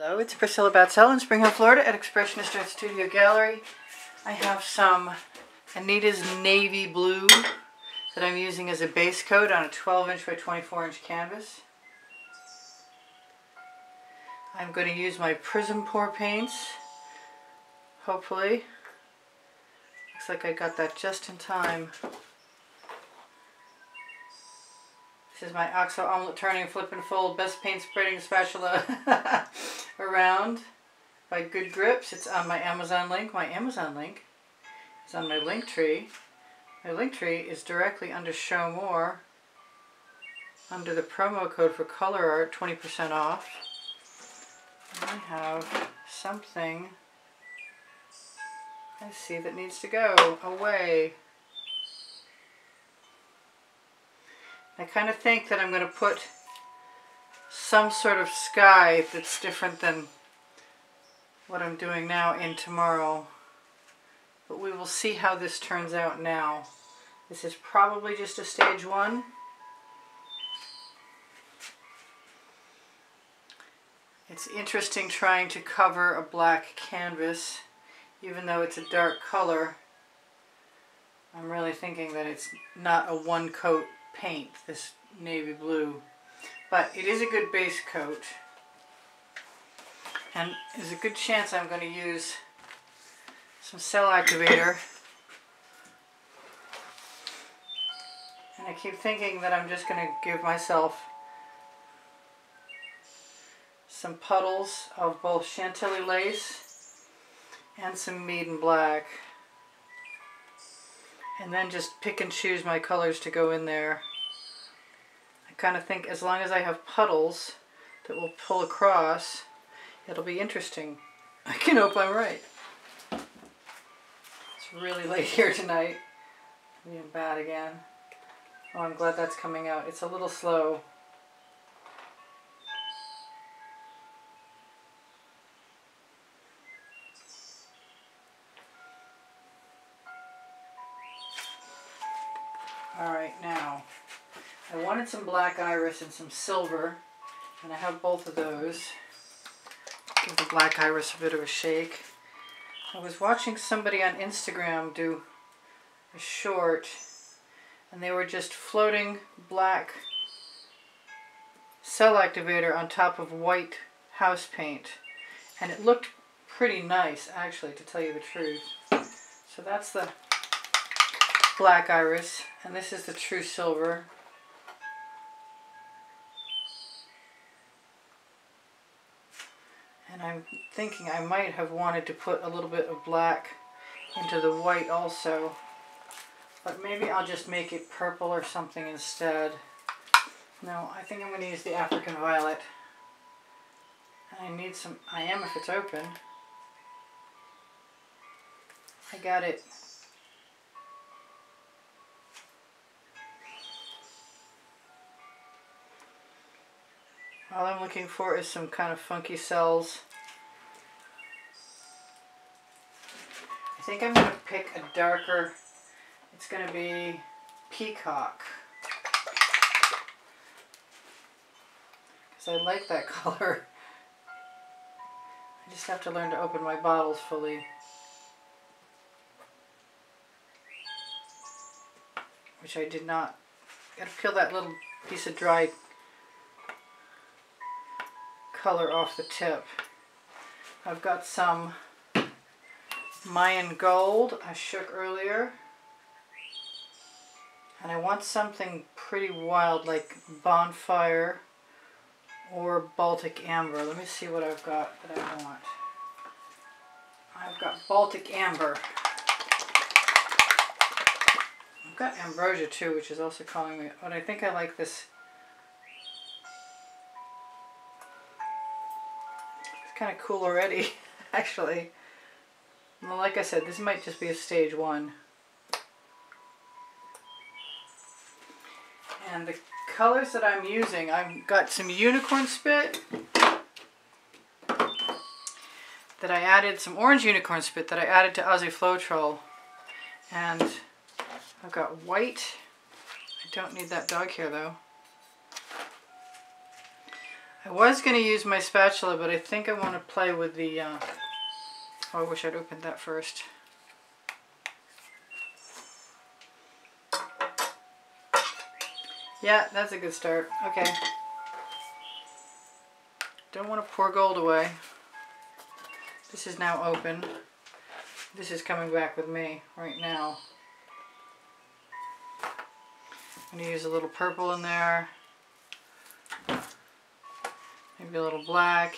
Hello, it's Priscilla Batzell in Spring Hill, Florida at Expressionist Art Studio Gallery. I have some Anita's Navy Blue that I'm using as a base coat on a 12-inch by 24-inch canvas. I'm going to use my Prism Pour paints, hopefully. Looks like I got that just in time. This is my OXO Omelette Turning Flip and Fold Best Paint Spreading Spatula around by Good Grips. It's on my Amazon link. My Amazon link is on my link tree. My link tree is directly under Show More, under the promo code for Colour Arte, 20% off. And I have something I see that needs to go away. I kind of think that I'm going to put some sort of sky that's different than what I'm doing now in tomorrow. But we will see how this turns out now. This is probably just a stage one. It's interesting trying to cover a black canvas, even though it's a dark color. I'm really thinking that it's not a one coat paint, this navy blue, but it is a good base coat, and there's a good chance I'm going to use some cell activator. And I keep thinking that I'm just going to give myself some puddles of both Chantilly lace and some Mead and Black, and then just pick and choose my colors to go in there. I kind of think as long as I have puddles that will pull across, it'll be interesting. I can hope I'm right. It's really late here tonight. I'm being bad again. Oh, I'm glad that's coming out. It's a little slow. Alright, now, I wanted some black iris and some silver, and I have both of those. Give the black iris a bit of a shake. I was watching somebody on Instagram do a short, and they were just floating black cell activator on top of white house paint, and it looked pretty nice, actually, to tell you the truth. So that's the black iris, and this is the true silver. And I'm thinking I might have wanted to put a little bit of black into the white also, but maybe I'll just make it purple or something instead. No, I think I'm going to use the African Violet. And I need some, I am if it's open. I got it. All I'm looking for is some kind of funky cells. I think I'm going to pick a darker, it's going to be Peacock, because I like that color. I just have to learn to open my bottles fully. Which I did not. Got to peel that little piece of dry color off the tip. I've got some Mayan gold I shook earlier, and I want something pretty wild like bonfire or Baltic amber. Let me see what I've got that I want. I've got Baltic amber. I've got ambrosia too, which is also calling me, but I think I like this. Kind of cool already, actually. Well, like I said, this might just be a stage one. And the colors that I'm using, I've got some unicorn spit that I added, some orange unicorn spit that I added to Aussie Floetrol, and I've got white. I don't need that dog hair though. I was going to use my spatula, but I think I want to play with the, oh, I wish I'd opened that first. Yeah, that's a good start. Okay. Don't want to pour gold away. This is now open. This is coming back with me right now. I'm going to use a little purple in there. Maybe a little black.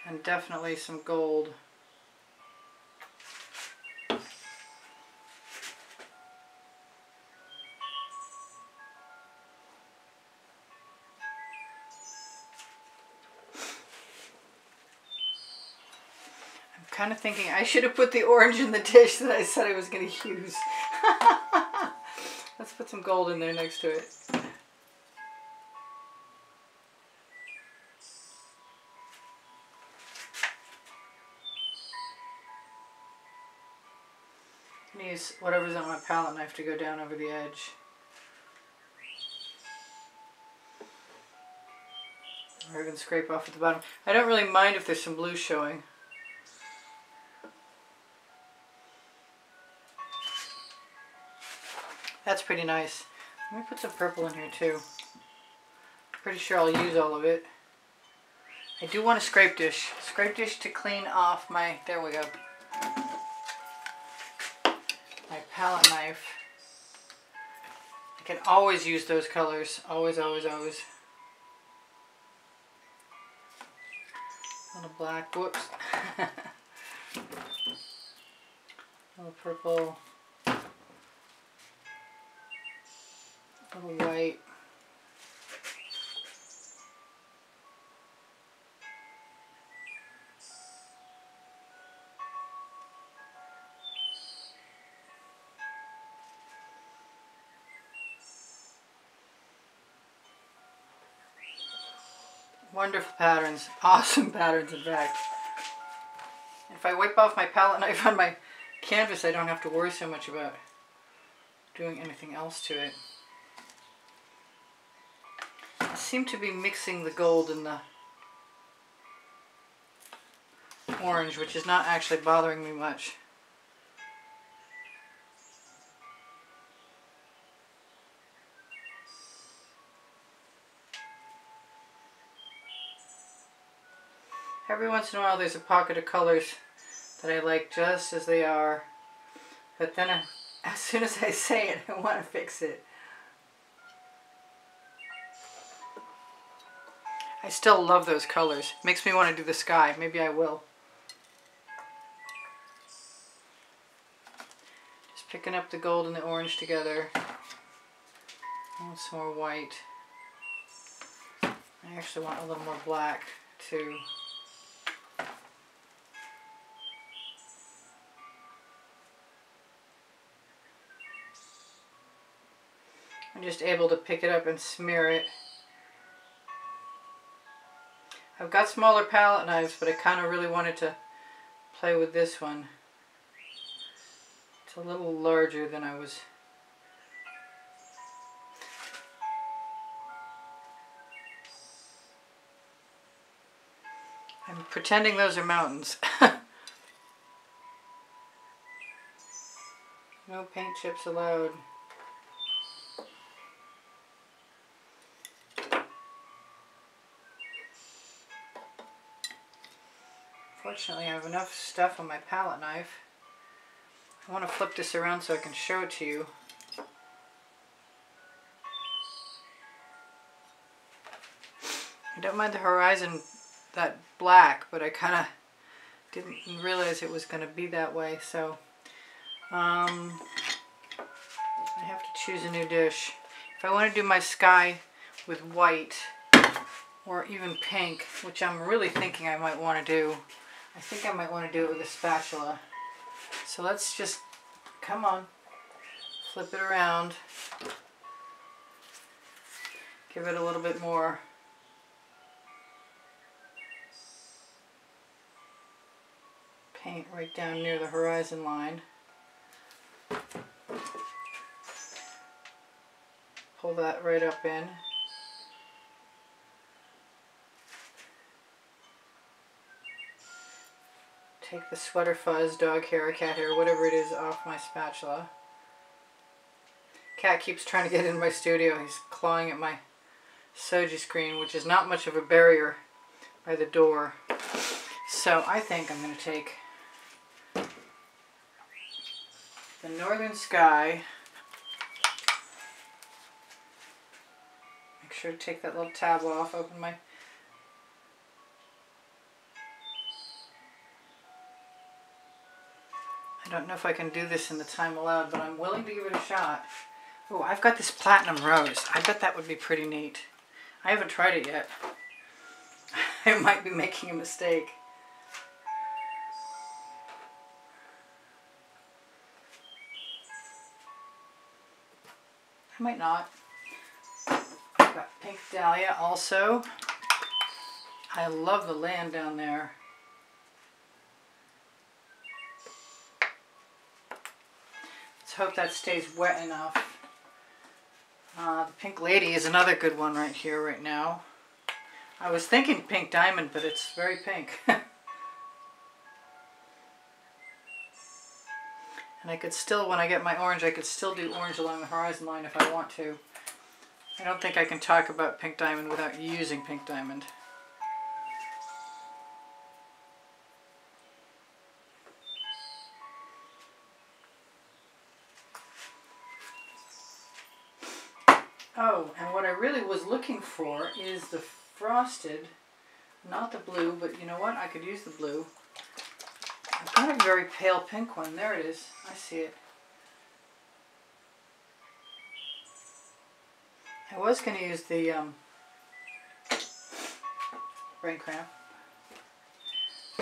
And definitely some gold. Kind of thinking I should have put the orange in the dish that I said I was going to use. Let's put some gold in there next to it. I'm going to use whatever's on my palette knife to go down over the edge. Or even scrape off at the bottom. I don't really mind if there's some blue showing. That's pretty nice. Let me put some purple in here too. Pretty sure I'll use all of it. I do want a scrape dish. Scrape dish to clean off my, there we go. My palette knife. I can always use those colors. Always, always, always. A little black, whoops. A little purple. A little white. Wonderful patterns. Awesome patterns, in fact. If I wipe off my palette knife on my canvas, I don't have to worry so much about doing anything else to it. I seem to be mixing the gold and the orange, which is not actually bothering me much. Every once in a while there's a pocket of colors that I like just as they are, but then as soon as I say it, I want to fix it. I still love those colors. Makes me want to do the sky. Maybe I will. Just picking up the gold and the orange together. I want some more white. I actually want a little more black too. I'm just able to pick it up and smear it. I've got smaller palette knives, but I kind of really wanted to play with this one. It's a little larger than I was. I'm pretending those are mountains. No paint chips allowed. Fortunately, I have enough stuff on my palette knife. I want to flip this around so I can show it to you. I don't mind the horizon that black, but I kind of didn't realize it was going to be that way, so I have to choose a new dish. If I want to do my sky with white or even pink, which I'm really thinking I might want to do, I think I might want to do it with a spatula. So let's just, come on, flip it around. Give it a little bit more. Paint right down near the horizon line. Pull that right up in. take the sweater fuzz, dog hair, cat hair, whatever it is, off my spatula. Cat keeps trying to get in my studio. He's clawing at my Soji screen, which is not much of a barrier by the door. So I think I'm going to take the Northern Sky. Make sure to take that little tab off, open my... I don't know if I can do this in the time allowed, but I'm willing to give it a shot. Oh, I've got this Platinum Rose. I bet that would be pretty neat. I haven't tried it yet. I might be making a mistake. I might not. I've got Pink Dalia also. I love the land down there. Let's hope that stays wet enough. The Pink Lady is another good one right here, right now. I was thinking Pink Diamond, but it's very pink. And I could still, when I get my orange, I could still do orange along the horizon line if I want to. I don't think I can talk about Pink Diamond without using Pink Diamond. Oh, and what I really was looking for is the frosted, not the blue, but you know what? I could use the blue. I've got a very pale pink one. There it is. I see it. I was going to use the brain cramp,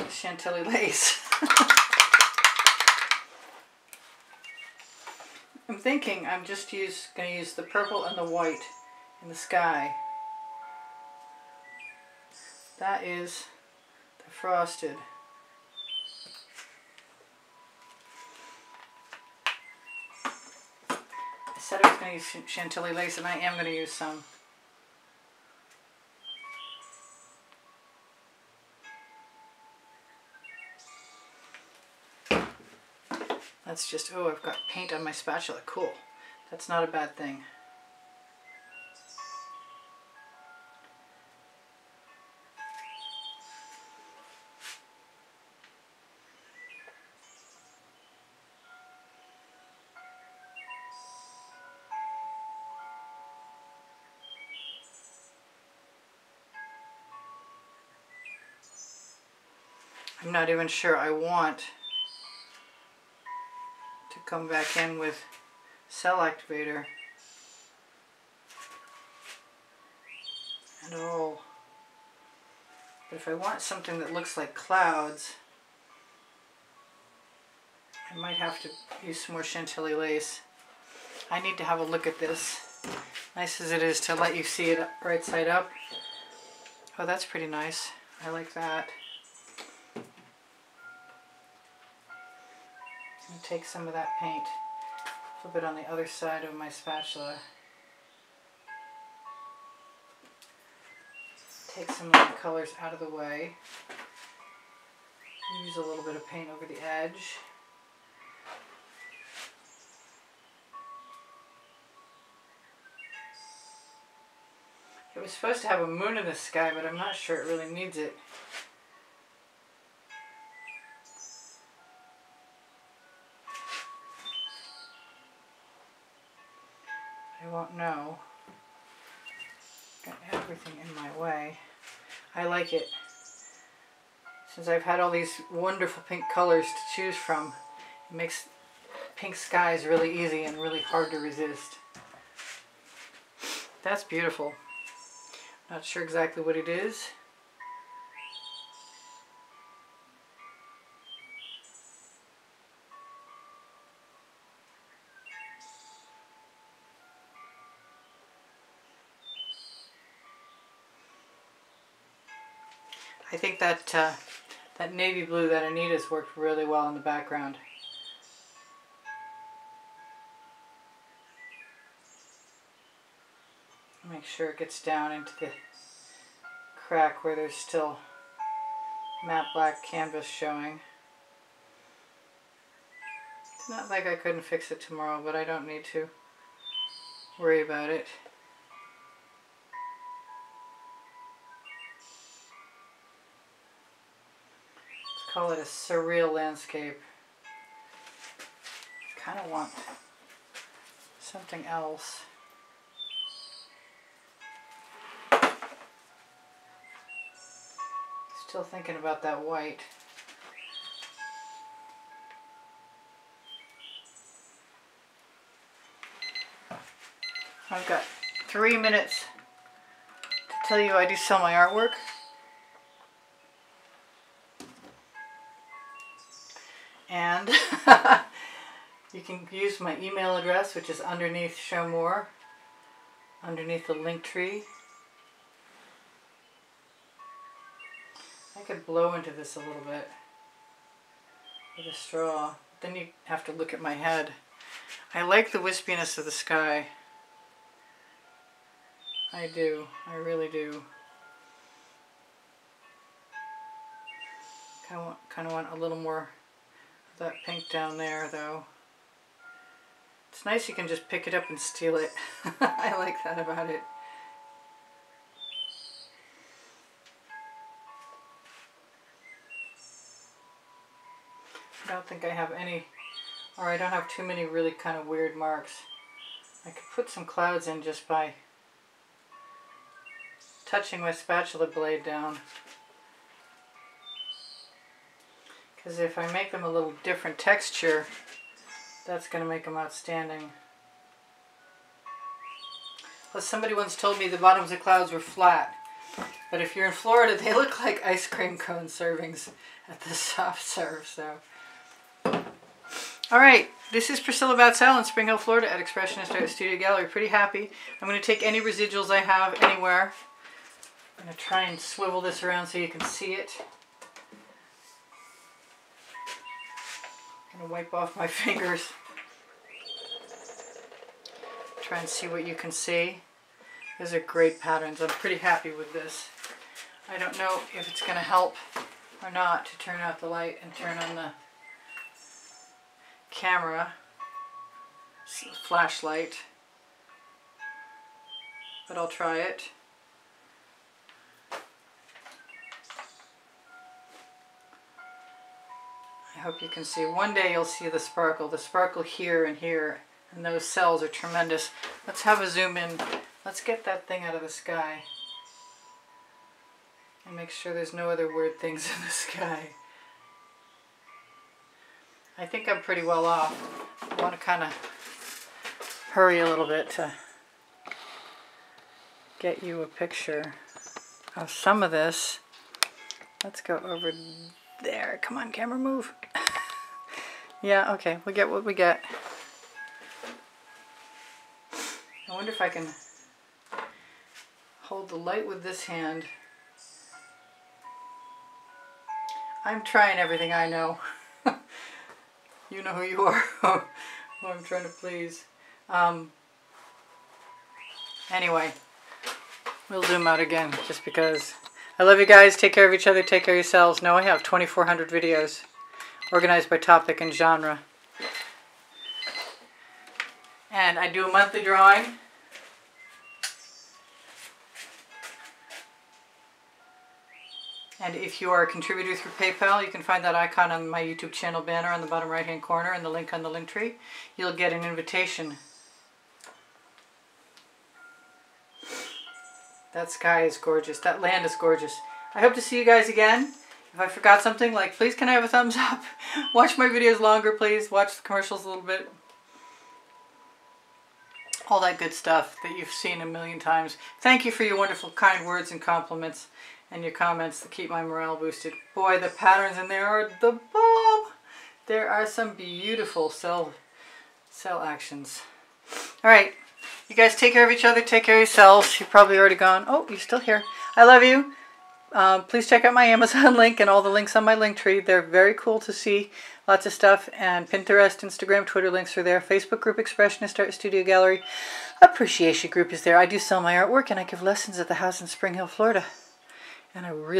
Chantilly lace. I'm thinking I'm just going to use the purple and the white in the sky. That is the frosted. I said I was going to use Chantilly lace, and I am going to use some. That's just, oh, I've got paint on my spatula. Cool. That's not a bad thing. I'm not even sure I want to come back in with Cell Activator at all. But if I want something that looks like clouds, I might have to use some more Chantilly lace. I need to have a look at this. Nice as it is to let you see it right side up. Oh, that's pretty nice. I like that. And take some of that paint, flip it on the other side of my spatula. Take some of the colors out of the way. Use a little bit of paint over the edge. It was supposed to have a moon in the sky, but I'm not sure it really needs it. I won't know. Got everything in my way. I like it. Since I've had all these wonderful pink colors to choose from, it makes pink skies really easy and really hard to resist. That's beautiful. Not sure exactly what it is. I think that that navy blue that Anita's worked really well in the background. Make sure it gets down into the crack where there's still matte black canvas showing. Not like I couldn't fix it tomorrow, but I don't need to worry about it. Let's call it a surreal landscape. Kind of want something else. Still thinking about that white. I've got 3 minutes to tell you I do sell my artwork. And you can use my email address, which is underneath Show More, underneath the link tree. I could blow into this a little bit with a straw. Then you have to look at my head. I like the wispiness of the sky. I do. I really do. Kind of want a little more of that pink down there, though. It's nice you can just pick it up and steal it. I like that about it. I don't think I have any, or I don't have too many really kind of weird marks. I could put some clouds in just by touching my spatula blade down. Because if I make them a little different texture, that's going to make them outstanding. Plus, somebody once told me the bottoms of clouds were flat. But if you're in Florida, they look like ice cream cone servings at the soft serve. So, alright, this is Priscilla Batzell in Spring Hill, Florida at Expressionist Art Studio Gallery. Pretty happy. I'm going to take any residuals I have anywhere. I'm going to try and swivel this around so you can see it. I'm going to wipe off my fingers. Try and see what you can see. These are great patterns. I'm pretty happy with this. I don't know if it's going to help or not to turn out the light and turn on the camera flashlight, but I'll try it. I hope you can see. One day you'll see the sparkle here and here, and those cells are tremendous. Let's have a zoom in. Let's get that thing out of the sky and make sure there's no other weird things in the sky. I think I'm pretty well off. I want to kind of hurry a little bit to get you a picture of some of this. Let's go over there. Come on, camera, move. Yeah, okay, we get what we get. I wonder if I can hold the light with this hand. I'm trying everything I know. You know who you are, who I'm trying to please. Anyway, we'll zoom out again just because. I love you guys. Take care of each other. Take care of yourselves. Now I have 2,400 videos organized by topic and genre. And I do a monthly drawing. And if you are a contributor through PayPal, you can find that icon on my YouTube channel banner on the bottom right hand corner and the link on the link tree. You'll get an invitation. That sky is gorgeous. That land is gorgeous. I hope to see you guys again. If I forgot something, like, please can I have a thumbs up? Watch my videos longer, please. Watch the commercials a little bit. All that good stuff that you've seen a million times. Thank you for your wonderful kind words and compliments and your comments that keep my morale boosted. Boy, the patterns in there are the bomb. There are some beautiful cell actions. All right. You guys take care of each other. Take care of yourselves. You're probably already gone. Oh, you're still here. I love you. Please check out my Amazon link and all the links on my link tree. They're very cool to see. Lots of stuff. And Pinterest, Instagram, Twitter links are there. Facebook group, Expressionist Art Studio Gallery. Appreciation group is there. I do sell my artwork and I give lessons at the house in Spring Hill, Florida. And I really